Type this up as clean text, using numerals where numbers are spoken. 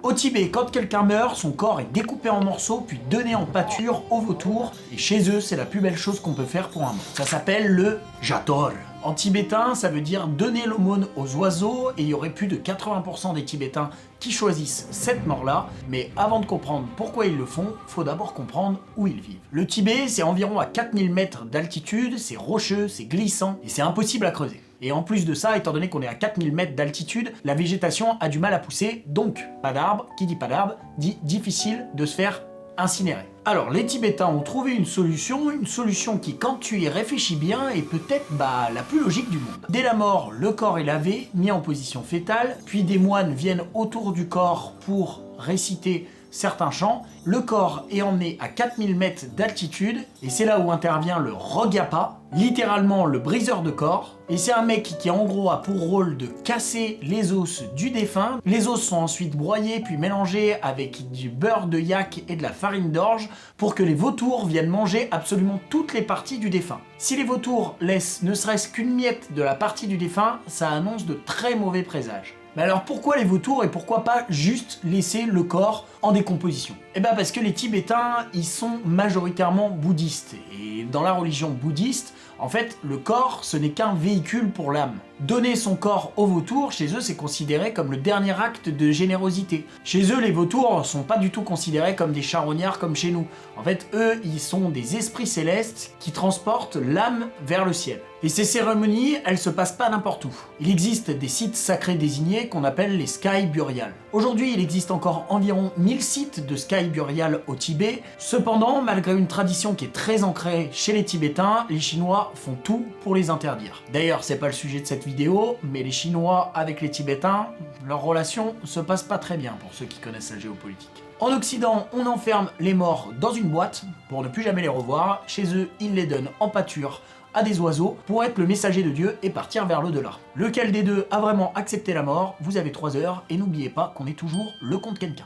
Au Tibet, quand quelqu'un meurt, son corps est découpé en morceaux puis donné en pâture aux vautours, et chez eux, c'est la plus belle chose qu'on peut faire pour un mort. Ça s'appelle le jator. En tibétain, ça veut dire donner l'aumône aux oiseaux, et il y aurait plus de 80% des Tibétains qui choisissent cette mort-là, mais avant de comprendre pourquoi ils le font, faut d'abord comprendre où ils vivent. Le Tibet, c'est environ à 4000 mètres d'altitude, c'est rocheux, c'est glissant, et c'est impossible à creuser. Et en plus de ça, étant donné qu'on est à 4000 mètres d'altitude, la végétation a du mal à pousser, donc pas d'arbres. Qui dit pas d'arbres dit difficile de se faire incinérer. Alors les Tibétains ont trouvé une solution qui, quand tu y réfléchis bien, est peut-être la plus logique du monde. Dès la mort, le corps est lavé, mis en position fétale, puis des moines viennent autour du corps pour réciter certains chants. Le corps est emmené à 4000 mètres d'altitude, et c'est là où intervient le Rogapa, littéralement le briseur de corps. Et c'est un mec qui en gros a pour rôle de casser les os du défunt. Les os sont ensuite broyés puis mélangés avec du beurre de yak et de la farine d'orge pour que les vautours viennent manger absolument toutes les parties du défunt. Si les vautours laissent ne serait-ce qu'une miette de la partie du défunt, ça annonce de très mauvais présages. Mais alors pourquoi les vautours et pourquoi pas juste laisser le corps en décomposition? Eh ben parce que les Tibétains, ils sont majoritairement bouddhistes. Et dans la religion bouddhiste, en fait, le corps, ce n'est qu'un véhicule pour l'âme. Donner son corps aux vautours, chez eux, c'est considéré comme le dernier acte de générosité. Chez eux, les vautours sont pas du tout considérés comme des charognards comme chez nous. En fait, eux, ils sont des esprits célestes qui transportent l'âme vers le ciel. Et ces cérémonies, elles se passent pas n'importe où. Il existe des sites sacrés désignés qu'on appelle les sky burials. Aujourd'hui, il existe encore environ 1000 sites de sky burial au Tibet. Cependant, malgré une tradition qui est très ancrée chez les Tibétains, les Chinois font tout pour les interdire. D'ailleurs, c'est pas le sujet de cette vidéo, mais les Chinois avec les Tibétains, leur relation se passe pas très bien pour ceux qui connaissent la géopolitique. En Occident, on enferme les morts dans une boîte pour ne plus jamais les revoir. Chez eux, ils les donnent en pâture à des oiseaux pour être le messager de Dieu et partir vers l'au-delà. Lequel des deux a vraiment accepté la mort? Vous avez 3 heures et n'oubliez pas qu'on est toujours le contre quelqu'un.